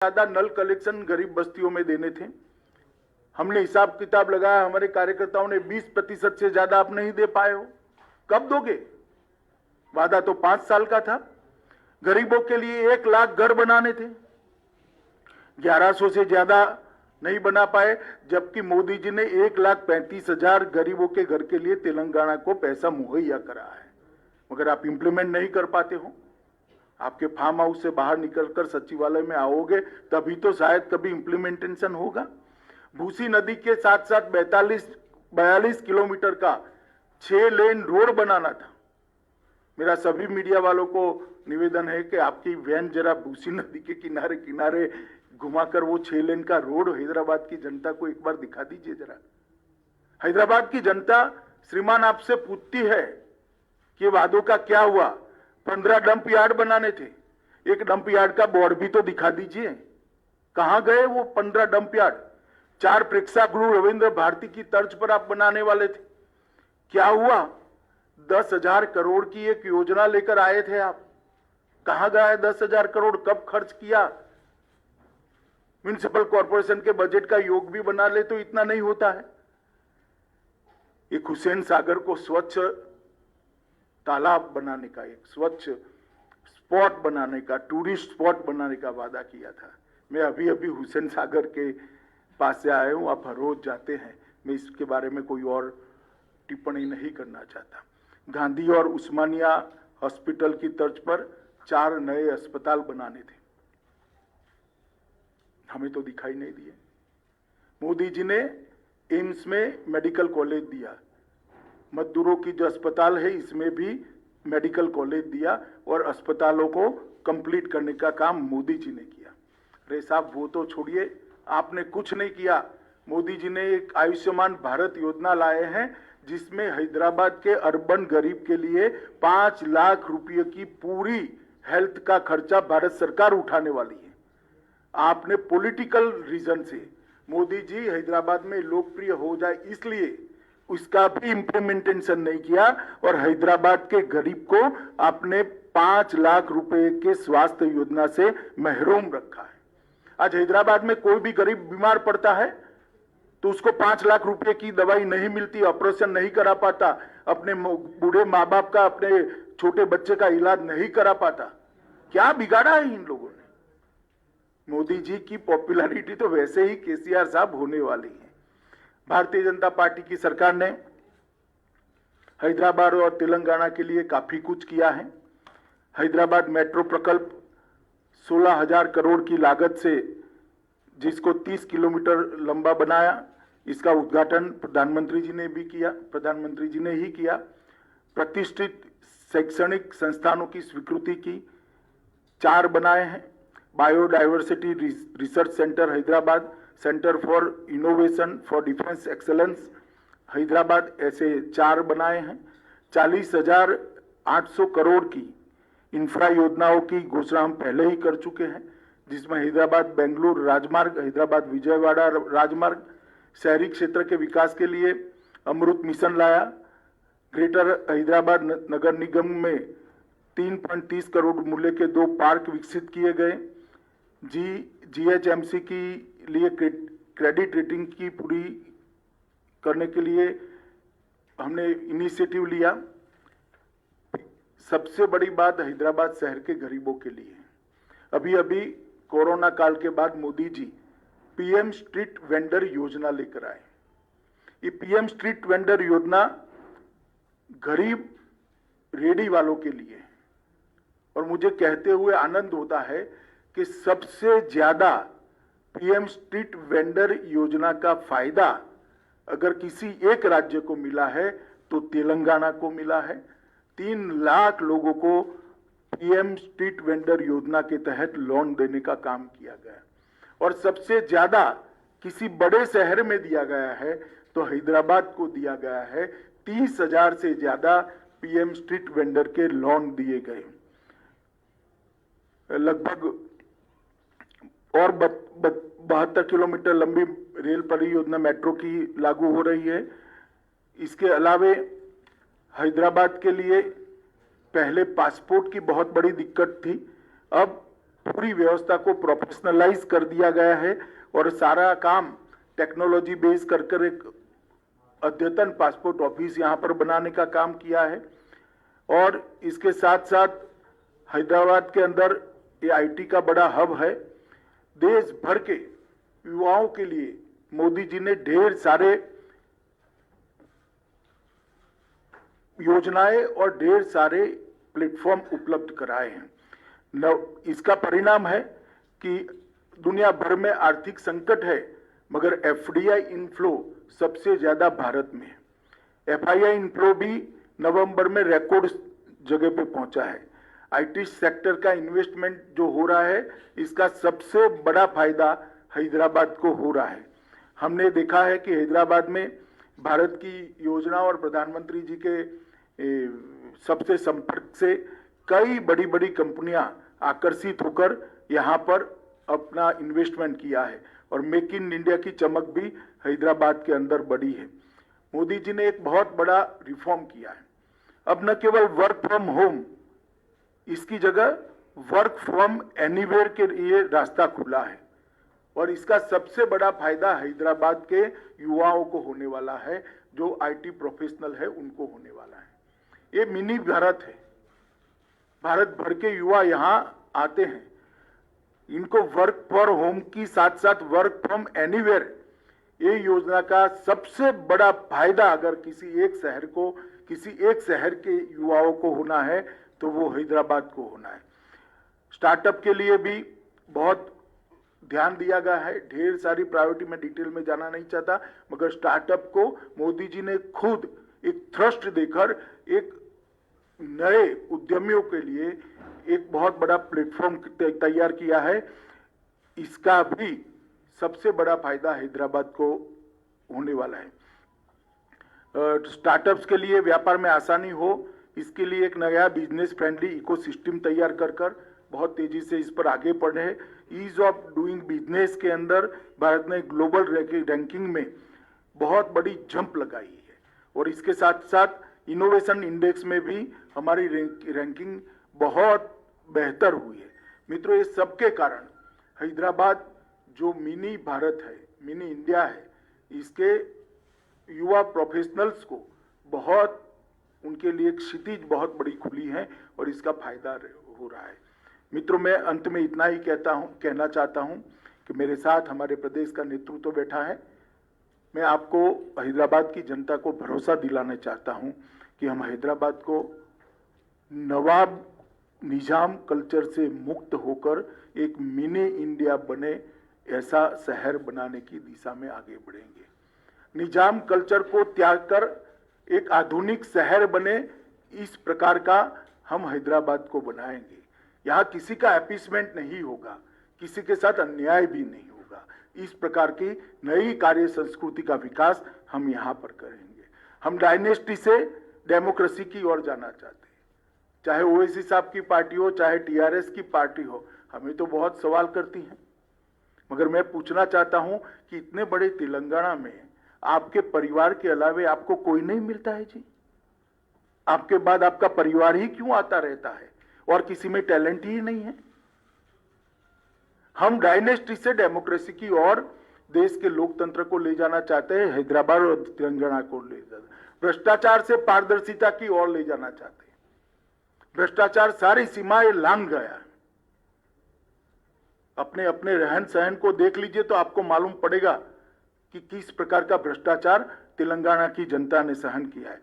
ज्यादा नल कलेक्शन गरीब बस्तियों में देने थे। हमने हिसाब किताब लगाया, हमारे कार्यकर्ताओं ने 20% से ज्यादा आप नहीं दे पाए हो। कब दोगे? वादा तो 5 साल का था। गरीबों के लिए 1 लाख घर बनाने थे, 1100 से ज्यादा नहीं बना पाए, जबकि मोदी जी ने 1,35,000 गरीबों के घर के लिए तेलंगाना को पैसा मुहैया करा है, मगर आप इंप्लीमेंट नहीं कर पाते हो। आपके फार्म हाउस से बाहर निकलकर सचिवालय में आओगे तभी तो शायद कभी इंप्लीमेंटेशन होगा। भूसी नदी के साथ साथ 42 किलोमीटर का 6 लेन रोड बनाना था। मेरा सभी मीडिया वालों को निवेदन है कि आपकी वैन जरा भूसी नदी के किनारे किनारे घुमाकर वो 6 लेन का रोड हैदराबाद की जनता को एक बार दिखा दीजिए जरा। हैदराबाद की जनता श्रीमान आपसे पूछती है कि वादों का क्या हुआ। 15 डंप यार्ड बनाने थे, एक डंप यार्ड का बोर्ड भी तो दिखा दीजिए। कहां गए वो 15 डंप यार्ड? 4 प्रेक्षागृह रविंद्र भारती की तर्ज पर आप बनाने वाले थे, क्या हुआ? 10,000 करोड़ की एक योजना लेकर आए थे आप, कहां गया 10,000 करोड़? कब खर्च किया? म्युनिसिपल कॉर्पोरेशन के बजट का योग भी बना ले तो इतना नहीं होता है। एक हुसैन सागर को स्वच्छ तालाब बनाने का, एक स्वच्छ स्पॉट बनाने का, टूरिस्ट स्पॉट बनाने का वादा किया था। मैं अभी अभी हुसैन सागर के पास से आया हूं, आप हर रोज जाते हैं, मैं इसके बारे में कोई और टिप्पणी नहीं करना चाहता। गांधी और उस्मानिया हॉस्पिटल की तर्ज पर 4 नए अस्पताल बनाने थे, हमें तो दिखाई नहीं दिए। मोदी जी ने एम्स में मेडिकल कॉलेज दिया, मजदूरों की जो अस्पताल है इसमें भी मेडिकल कॉलेज दिया और अस्पतालों को कंप्लीट करने का काम मोदी जी ने किया। अरे साहब वो तो छोड़िए, आपने कुछ नहीं किया। मोदी जी ने एक आयुष्मान भारत योजना लाए हैं जिसमें हैदराबाद के अर्बन गरीब के लिए 5 लाख रुपए की पूरी हेल्थ का खर्चा भारत सरकार उठाने वाली है। आपने पॉलिटिकल रीजन से मोदी जी हैदराबाद में लोकप्रिय हो जाए इसलिए उसका भी इंप्लीमेंटेशन नहीं किया और हैदराबाद के गरीब को आपने 5 लाख रुपए के स्वास्थ्य योजना से महरूम रखा है। आज हैदराबाद में कोई भी गरीब बीमार पड़ता है तो उसको 5 लाख रुपए की दवाई नहीं मिलती, ऑपरेशन नहीं करा पाता, अपने बूढ़े माँ बाप का, अपने छोटे बच्चे का इलाज नहीं करा पाता। क्या बिगाड़ा है इन लोगों ने? मोदी जी की पॉपुलैरिटी तो वैसे ही केसीआर साहब होने वाली है। भारतीय जनता पार्टी की सरकार ने हैदराबाद और तेलंगाना के लिए काफी कुछ किया है। हैदराबाद मेट्रो प्रकल्प 16,000 करोड़ की लागत से जिसको 30 किलोमीटर लंबा बनाया, इसका उद्घाटन प्रधानमंत्री जी ने भी किया, प्रधानमंत्री जी ने ही किया। प्रतिष्ठित शैक्षणिक संस्थानों की स्वीकृति की, 4 बनाए हैं। Biodiversity research centre Hyderabad, centre for innovation for defence excellence Hyderabad, ऐसे 4 बनाए हैं। 40,800 करोड़ की इंफ्रा योजनाओं की घोषणा हम पहले ही कर चुके हैं, जिसमें हैदराबाद बेंगलुरु राजमार्ग, हैदराबाद विजयवाड़ा राजमार्ग, शहरी क्षेत्र के विकास के लिए अमृत मिशन लाया। ग्रेटर हैदराबाद नगर निगम में 3.30 करोड़ मूल्य के 2 पार्क विकसित किए गए। GHMC की लिए क्रेडिट रेटिंग की पूरी करने के लिए हमने इनिशिएटिव लिया। सबसे बड़ी बात हैदराबाद शहर के गरीबों के लिए, अभी अभी कोरोना काल के बाद Modi ji PM street vendor योजना लेकर आए। ये PM स्ट्रीट वेंडर योजना गरीब रेडी वालों के लिए, और मुझे कहते हुए आनंद होता है कि सबसे ज्यादा PM स्ट्रीट वेंडर योजना का फायदा अगर किसी एक राज्य को मिला है तो तेलंगाना को मिला है। 3 लाख लोगों को PM स्ट्रीट वेंडर योजना के तहत लोन देने का काम किया गया, और सबसे ज्यादा किसी बड़े शहर में दिया गया है तो हैदराबाद को दिया गया है। 30,000 से ज्यादा PM स्ट्रीट वेंडर के लोन दिए गए। लगभग और 72 किलोमीटर लंबी रेल परियोजना मेट्रो की लागू हो रही है। इसके अलावे हैदराबाद के लिए पहले पासपोर्ट की बहुत बड़ी दिक्कत थी, अब पूरी व्यवस्था को प्रोफेशनलाइज कर दिया गया है और सारा काम टेक्नोलॉजी बेस कर एक अद्यतन पासपोर्ट ऑफिस यहाँ पर बनाने का काम किया है। और इसके साथ साथ हैदराबाद के अंदर ये आईटी का बड़ा हब है। देश भर के युवाओं के लिए मोदी जी ने ढेर सारे योजनाएं और ढेर सारे प्लेटफॉर्म उपलब्ध कराए हैं। इसका परिणाम है कि दुनिया भर में आर्थिक संकट है, मगर एफडीआई इनफ्लो सबसे ज्यादा भारत में है। एफआईआई इनफ्लो भी नवंबर में रिकॉर्ड जगह पे पहुंचा है। आईटी सेक्टर का इन्वेस्टमेंट जो हो रहा है, इसका सबसे बड़ा फायदा हैदराबाद को हो रहा है। हमने देखा है कि हैदराबाद में भारत की योजना और प्रधानमंत्री जी के सबसे संपर्क से कई बड़ी बड़ी कंपनियां आकर्षित होकर यहां पर अपना इन्वेस्टमेंट किया है और मेक इन इंडिया की चमक भी हैदराबाद के अंदर बढ़ी है। मोदी जी ने एक बहुत बड़ा रिफॉर्म किया है। अब न केवल वर्क फ्रॉम होम, इसकी जगह वर्क फ्रॉम एनीवेयर के लिए रास्ता खुला है और इसका सबसे बड़ा फायदा हैदराबाद के युवाओं को होने वाला है, जो आईटी प्रोफेशनल है उनको होने वाला है। ये मिनी भारत है। भारत भर के युवा यहां आते हैं, इनको वर्क फॉर होम की साथ साथ वर्क फ्रॉम एनीवेयर, ये योजना का सबसे बड़ा फायदा अगर किसी एक शहर के युवाओं को होना है तो वो हैदराबाद को होना है। स्टार्टअप के लिए भी बहुत ध्यान दिया गया है। ढेर सारी प्रायोरिटी में डिटेल में जाना नहीं चाहता, मगर स्टार्टअप को मोदी जी ने खुद एक थ्रस्ट देकर एक नए उद्यमियों के लिए एक बहुत बड़ा प्लेटफॉर्म तैयार किया है। इसका भी सबसे बड़ा फायदा हैदराबाद को होने वाला है। स्टार्टअप्स के लिए व्यापार में आसानी हो, इसके लिए एक नया बिजनेस फ्रेंडली इकोसिस्टम तैयार कर बहुत तेजी से इस पर आगे बढ़े। ईज ऑफ डूइंग बिजनेस के अंदर भारत ने ग्लोबल रैंकिंग में बहुत बड़ी जंप लगाई है और इसके साथ साथ इनोवेशन इंडेक्स में भी हमारी रैंकिंग बहुत बेहतर हुई है। मित्रों, ये सबके कारण हैदराबाद जो मिनी भारत है, मिनी इंडिया है, इसके युवा प्रोफेशनल्स को बहुत, उनके लिए एक क्षितिज बहुत बड़ी खुली है और इसका फायदा हो रहा है। मित्रों, मैं अंत में इतना ही कहना चाहता हूं कि मेरे साथ हमारे प्रदेश का नेतृत्व बैठा है। मैं आपको हैदराबाद की जनता को भरोसा दिलाना चाहता हूं कि हम हैदराबाद को नवाब निजाम कल्चर से मुक्त होकर एक मिनी इंडिया बने, ऐसा शहर बनाने की दिशा में आगे बढ़ेंगे। निजाम कल्चर को त्याग कर एक आधुनिक शहर बने, इस प्रकार का हम हैदराबाद को बनाएंगे। यहाँ किसी का अपीसमेंट नहीं होगा, किसी के साथ अन्याय भी नहीं होगा। इस प्रकार की नई कार्य संस्कृति का विकास हम यहाँ पर करेंगे। हम डायनेस्टी से डेमोक्रेसी की ओर जाना चाहते हैं। चाहे ओवैसी साहब की पार्टी हो, चाहे टीआरएस की पार्टी हो, हमें तो बहुत सवाल करती हैं, मगर मैं पूछना चाहता हूं कि इतने बड़े तेलंगाना में आपके परिवार के अलावे आपको कोई नहीं मिलता है जी? आपके बाद आपका परिवार ही क्यों आता रहता है और किसी में टैलेंट ही नहीं है? हम डायनेस्टी से डेमोक्रेसी की ओर देश के लोकतंत्र को ले जाना चाहते हैं, हैदराबाद और तेलंगाना को ले जाना, भ्रष्टाचार से पारदर्शिता की ओर ले जाना चाहते हैं। भ्रष्टाचार सारी सीमाएं लांघ गया। अपने अपने रहन सहन को देख लीजिए तो आपको मालूम पड़ेगा कि किस प्रकार का भ्रष्टाचार तेलंगाना की जनता ने सहन किया है।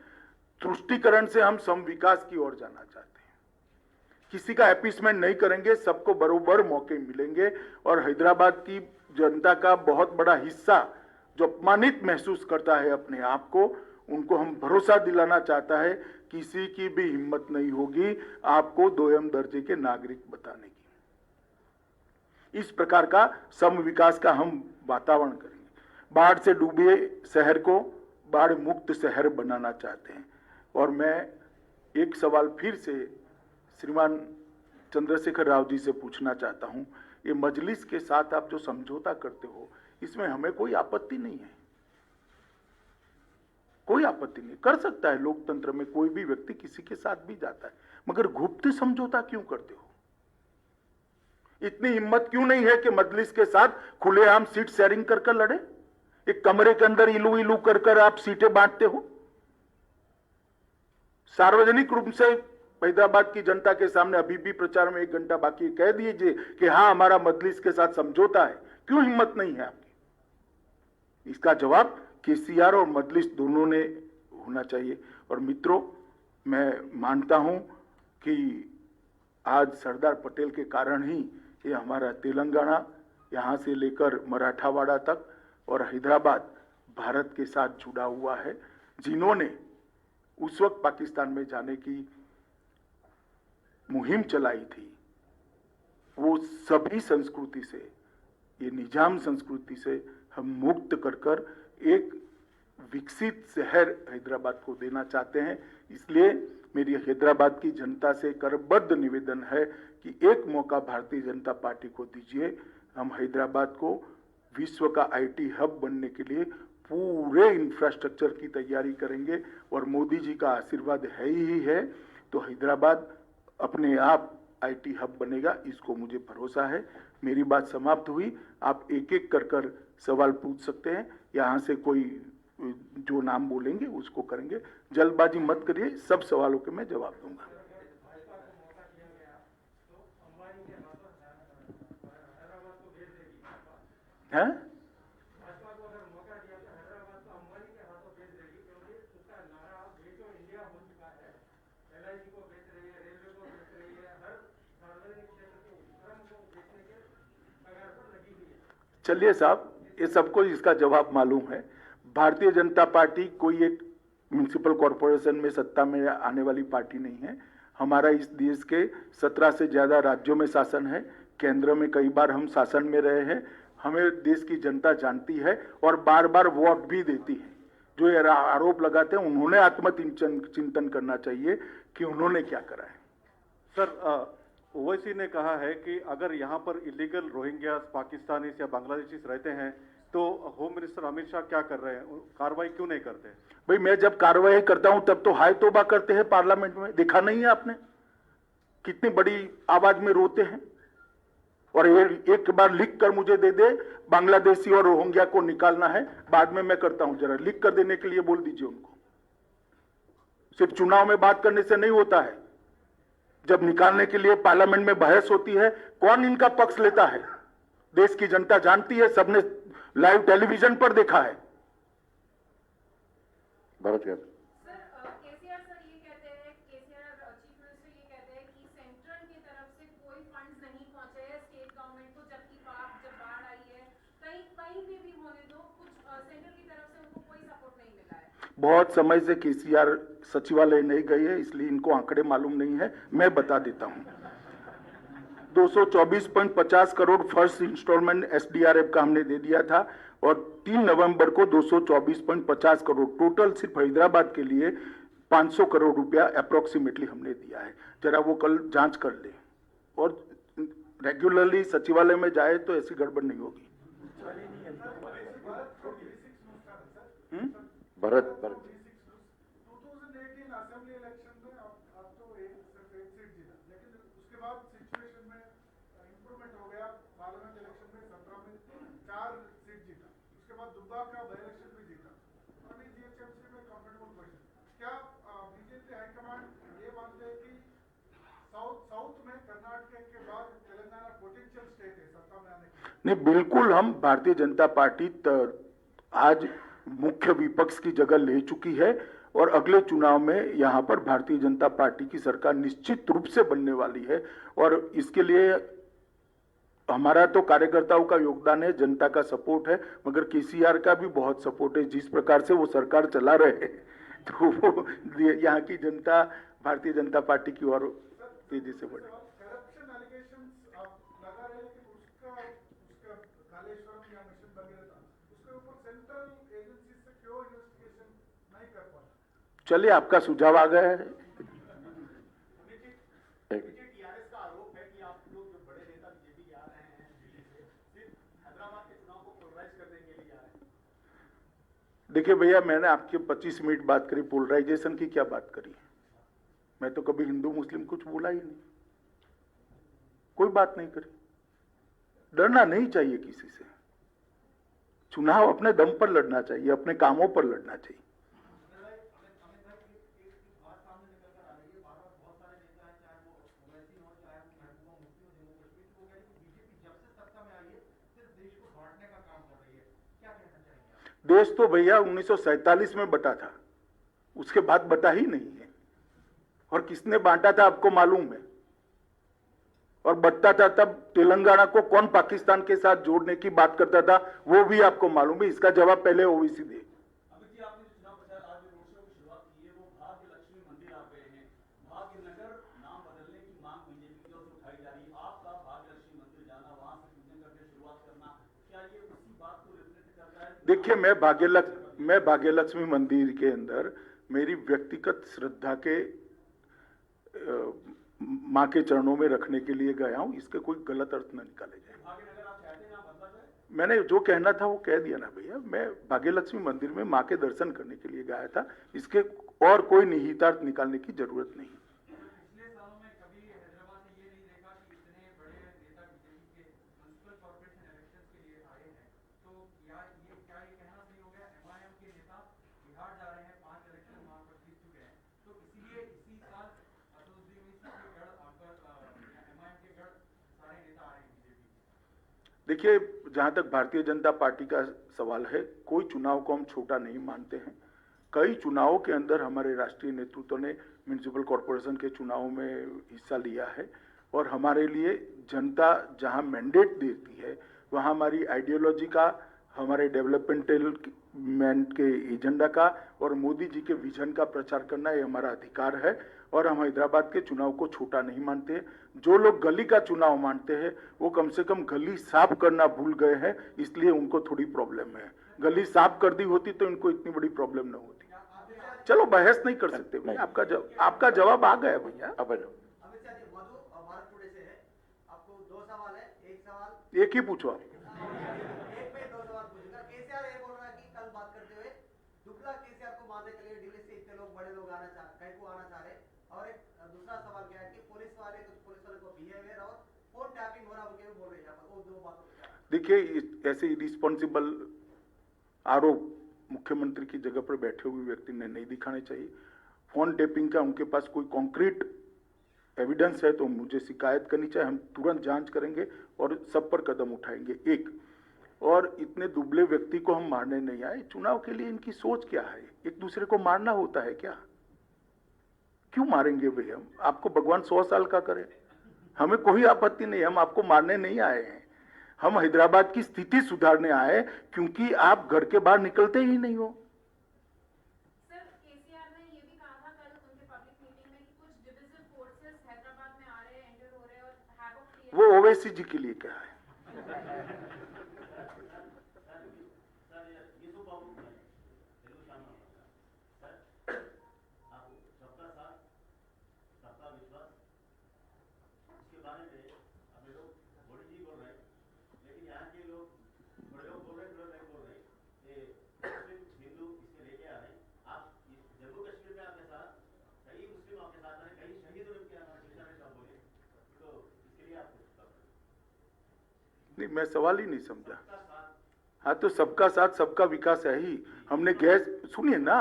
तुष्टीकरण से हम सम विकास की ओर जाना चाहते हैं। किसी का अपीसमेंट नहीं करेंगे, सबको बरोबर मौके मिलेंगे और हैदराबाद की जनता का बहुत बड़ा हिस्सा जो अपमानित महसूस करता है अपने आप को, उनको हम भरोसा दिलाना चाहता है किसी की भी हिम्मत नहीं होगी आपको दोयम दर्जे के नागरिक बताने की। इस प्रकार का सम विकास का हम वातावरण करेंगे। बाढ़ से डूबे शहर को बाढ़ मुक्त शहर बनाना चाहते हैं। और मैं एक सवाल फिर से श्रीमान चंद्रशेखर राव जी से पूछना चाहता हूं, ये मजलिस के साथ आप जो समझौता करते हो, इसमें हमें कोई आपत्ति नहीं है, कोई आपत्ति नहीं, कर सकता है। लोकतंत्र में कोई भी व्यक्ति किसी के साथ भी जाता है, मगर गुप्त समझौता क्यों करते हो? इतनी हिम्मत क्यों नहीं है कि मजलिस के साथ खुलेआम सीट शेयरिंग कर कर लड़े? एक कमरे के अंदर इलू इलू कर कर आप सीटें बांटते हो। सार्वजनिक रूप से हैदराबाद की जनता के सामने अभी भी प्रचार में 1 घंटा बाकी कह दीजिए कि हाँ हमारा मजलिस के साथ समझौता है। क्यों हिम्मत नहीं है आपकी? इसका जवाब केसीआर और मजलिस दोनों ने होना चाहिए। और मित्रों, मैं मानता हूं कि आज सरदार पटेल के कारण ही ये हमारा तेलंगाना यहां से लेकर मराठावाड़ा तक और हैदराबाद भारत के साथ जुड़ा हुआ है। जिन्होंने उस वक्त पाकिस्तान में जाने की मुहिम चलाई थी, वो सभी संस्कृति से, ये निजाम संस्कृति से हम मुक्त कर कर एक विकसित शहर हैदराबाद को देना चाहते हैं। इसलिए मेरी हैदराबाद की जनता से करबद्ध निवेदन है कि एक मौका भारतीय जनता पार्टी को दीजिए। हम हैदराबाद को विश्व का आईटी हब बनने के लिए पूरे इंफ्रास्ट्रक्चर की तैयारी करेंगे और मोदी जी का आशीर्वाद है ही है तो हैदराबाद अपने आप आईटी हब बनेगा, इसको मुझे भरोसा है। मेरी बात समाप्त हुई। आप एक एक कर कर सवाल पूछ सकते हैं। यहाँ से कोई जो नाम बोलेंगे उसको करेंगे। जल्दबाजी मत करिए, सब सवालों के मैं जवाब दूंगा। हैं? चलिए साहब, ये सबको इसका जवाब मालूम है। भारतीय जनता पार्टी कोई एक म्युनिसिपल कॉरपोरेशन में सत्ता में आने वाली पार्टी नहीं है। हमारा इस देश के 17 से ज्यादा राज्यों में शासन है, केंद्र में कई बार हम शासन में रहे हैं। हमें देश की जनता जानती है और बार बार वोट भी देती है। जो ये आरोप लगाते हैं उन्होंने आत्मचिंतन करना चाहिए कि उन्होंने क्या करा है। सर, ओवैसी ने कहा है कि अगर यहाँ पर इलीगल रोहिंग्या पाकिस्तानीज या बांग्लादेशीज रहते हैं तो होम मिनिस्टर अमित शाह क्या कर रहे हैं, कार्रवाई क्यों नहीं करते? भाई मैं जब कार्रवाई करता हूं तब तो हाय तौबा करते हैं पार्लियामेंट में। देखा नहीं है आपने कितनी बड़ी आवाज में रोते हैं? और एक बार लिख कर मुझे दे दे, बांग्लादेशी और रोहिंग्या को निकालना है, बाद में मैं करता हूं। जरा लिख कर देने के लिए बोल दीजिए उनको। सिर्फ चुनाव में बात करने से नहीं होता है, जब निकालने के लिए पार्लियामेंट में बहस होती है कौन इनका पक्ष लेता है देश की जनता जानती है, सबने लाइव टेलीविजन पर देखा है। भारत केसीआर सर ये कहते हैं, केसीआर चीफ मिनिस्टर ये कहते हैं कि सेंट्रल की तरफ से कोई फंड्स नहीं पहुंचे हैं स्टेट गवर्नमेंट को, जबकि जब बाढ़ आई है कहीं भी होने दो, कुछ सेंट्रल की तरफ से उनको कोई सपोर्ट नहीं मिला है। बहुत समय से केसीआर सचिवालय नहीं गई है, इसलिए इनको आंकड़े मालूम नहीं है। मैं बता देता हूं, 224.50 करोड़ फर्स्ट इंस्टॉलमेंट एसडीआरएफ का हमने दे दिया था और 3 नवंबर को 224.50 करोड़ टोटल सिर्फ हैदराबाद के लिए 500 करोड़ रुपया अप्रोक्सीमेटली हमने दिया है। जरा वो कल जांच कर ले और रेगुलरली सचिवालय में जाए तो ऐसी गड़बड़ नहीं होगी। भारत 2018 असेंबली इलेक्शन में आप तो सिर्फ एक सीट जीता, लेकिन उसके बाद सिचुएशन में इंप्रूवमेंट हो गया। पार्लियामेंट इलेक्शन में 17 में 4 सीट जीता, उसके बाद दुब्बा का बाई इलेक्शन भी जीता और अभी जीएचएमसी में कंफर्टेबल पोजीशन। क्या बीजेपी हाईकमांड ये मानते हैं कि साउथ में कर्नाटक के बाद तेलंगाना पोटेंशियल स्टेट है सत्ता में आने की? नहीं, बिल्कुल। हम भारतीय जनता पार्टी आज मुख्य विपक्ष की जगह ले चुकी है और अगले चुनाव में यहां पर भारतीय जनता पार्टी की सरकार निश्चित रूप से बनने वाली है। और इसके लिए हमारा तो कार्यकर्ताओं का योगदान है, जनता का सपोर्ट है, मगर केसीआर का भी बहुत सपोर्ट है। जिस प्रकार से वो सरकार चला रहे हैं तो वो यहाँ की जनता भारतीय जनता पार्टी की ओर तेजी से बढ़े। करप्शन एलिगेशंस आप लगा रहे हैं कि उसका कालेश्वरम या मिशन भगीरथ उसके ऊपर सेंट्रल एजेंसी से क्यों इन्वेस्टिगेशन नहीं कर पाता? चलिए, आपका सुझाव आ गया है। टीआरएस का आरोप है कि आप लोग जो बड़े नेता बीजेपी के आ रहे हैं दिल्ली से, सिर्फ हैदराबाद के चुनाव को पोलराइज करने के लिए आ रहे हैं। देखिए भैया, मैंने आपके 25 मिनट बात करी, पोलराइजेशन की क्या बात करी? मैं तो कभी हिंदू मुस्लिम कुछ बोला ही नहीं, कोई बात नहीं करी। डरना नहीं चाहिए किसी से। चुनाव अपने दम पर लड़ना चाहिए, अपने कामों पर लड़ना चाहिए। देश तो भैया 1947 में बटा था, उसके बाद बटा ही नहीं है। और किसने बांटा था आपको मालूम है। और बटता था तब तेलंगाना को कौन पाकिस्तान के साथ जोड़ने की बात करता था, वो भी आपको मालूम है। इसका जवाब पहले ओवैसी दे। अमित जी, आपने जो चुनाव प्रचार आज रोड शो की शुरुआत की है, वो भाग्य लक्ष्मी मंदिर आप गए हैं। भाग्यनगर नाम बदलने की मांग बीजेपी की ओर से उठाई जा रही है। आपका भाग्य लक्ष्मी मंदिर जाना, वहां से पूजन करके शुरुआत करना, क्या ये उसी बात को रिफ्लेक्ट करता है? देखिए, मैं भाग्यलक्ष्मी मंदिर के अंदर मेरी व्यक्तिगत श्रद्धा के माँ के चरणों में रखने के लिए गया हूं। इसके कोई गलत अर्थ न निकाले जाए। भाग्यनगर आप चाहते हैं ना बदला जाए? मैंने जो कहना था वो कह दिया ना भैया। मैं भाग्यलक्ष्मी मंदिर में माँ के दर्शन करने के लिए गया था। इसके और कोई निहितार्थ निकालने की जरूरत नहीं। पिछले सालों में कभी हैदराबाद ने ये नहीं देखा कि इतने बड़े नेता बीजेपी के म्युनिसिपल कॉर्पोरेशन इलेक्शंस के लिए आए हैं, तो क्या ये कहना सही हो गया? एमआईएम के नेता बिहार जा रहे हैं, 5 इलेक्शन वहां पर जीत चुके हैं, तो इसीलिए इसी साल असदुद्दीन ओवैसी के गढ़ आकर एमआईएम के गढ़ सारे नेता आ रहे हैं बीजेपी। देखिए, जहां तक भारतीय जनता पार्टी का सवाल है, कोई चुनाव को हम छोटा नहीं मानते हैं। कई चुनावों के अंदर हमारे राष्ट्रीय नेतृत्व ने म्युनिसिपल कॉर्पोरेशन के चुनाव में हिस्सा लिया है। और हमारे लिए जनता जहां मैंडेट देती है, वहां हमारी आइडियोलॉजी का, हमारे डेवलपमेंट के एजेंडा का और मोदी जी के विजन का प्रचार करना ये हमारा अधिकार है। और हम हैदराबाद के चुनाव को छोटा नहीं मानते। जो लोग गली का चुनाव मानते हैं, वो कम से कम गली साफ करना भूल गए हैं, इसलिए उनको थोड़ी प्रॉब्लम है। गली साफ कर दी होती तो इनको इतनी बड़ी प्रॉब्लम न होती। चलो, बहस नहीं कर सकते भैया। आपका जवाब आ गया भैया। अब अमित शाह जी, मधु भारत टुडे से है। आपको 2 सवाल है। एक सवाल एक ही पूछो आप। एक में 2 सवाल पूछूंगा। केसीआर ये बोल रहा है कि कल बात करते हुए दुबला केसीआर को मारने के लिए दिल्ली से इतने लोग, बड़े लोग आना चाह रहे। और एक दूसरा सवाल क्या है कि पुलिस वाले को बिहेवियर और फोन टैपिंग हो रहा है, उनके भी बोल रहे हैं यहाँ पर। वो 2 बातों पे देखिए, ऐसे इरिस्पॉन्सिबल आरोप मुख्यमंत्री की जगह पर बैठे हुए व्यक्ति ने नहीं दिखाने चाहिए। फोन टेपिंग का उनके पास कोई कॉन्क्रीट एविडेंस है तो मुझे शिकायत करनी चाहिए। हम तुरंत जांच करेंगे और सब पर कदम उठाएंगे। एक और इतने दुबले व्यक्ति को हम मारने नहीं आए। चुनाव के लिए इनकी सोच क्या है? एक दूसरे को मारना होता है क्या? क्यों मारेंगे भैया? हम आपको भगवान 100 साल का करे, हमें कोई आपत्ति नहीं। हम आपको मारने नहीं आए हैं। हम हैदराबाद की स्थिति सुधारने आए, क्योंकि आप घर के बाहर निकलते ही नहीं हो। सर, केसीआर ने ये भी कहा था कल उनके पब्लिक मीटिंग में कि कुछ डिविजिव फोर्सेस हैदराबाद में आ रहे हैं, एंटर हो रहे हैं और हैवॉक क्रिएट। वो ओवैसी जी के लिए क्या है? नहीं, मैं सवाल ही नहीं समझा। हाँ, तो सबका साथ सबका विकास है ही। हमने गैस, सुनिए ना,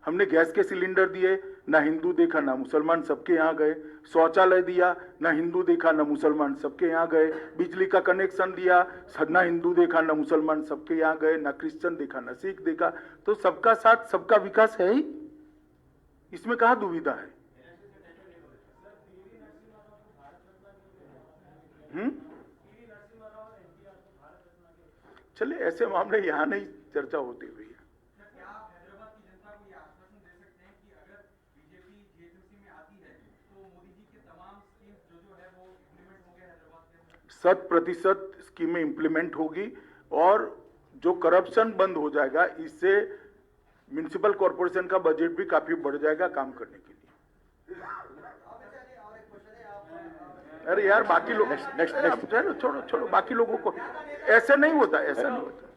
हमने गैस के सिलेंडर दिए, ना हिंदू देखा ना मुसलमान, सबके यहाँ गए। शौचालय दिया, ना हिंदू देखा ना मुसलमान, सबके यहाँ गए। बिजली का कनेक्शन दिया, ना हिंदू देखा ना मुसलमान, सबके यहाँ गए। ना क्रिश्चियन देखा ना सिख देखा। तो सबका साथ सबका विकास है ही, इसमें कहाँ दुविधा है? चले, ऐसे मामले यहाँ नहीं चर्चा होती हुई है। क्या आप हैदराबाद की जनता को ये आश्वासन दे सकते हैं कि अगर बीजेपी जीएचएमसी में आती है तो मोदी जी के तमाम स्कीम्स जो है वो इम्प्लीमेंट होंगे हैदराबाद के अंदर? 100% स्कीमें इम्प्लीमेंट होगी और जो करप्शन बंद हो जाएगा, इससे म्युनिसिपल कॉर्पोरेशन का बजट भी काफी बढ़ जाएगा काम करने के लिए। अरे यार, बाकी लोग नेक्स्ट छोड़ो, बाकी लोगों को ऐसे नहीं होता, ऐसा नहीं होता।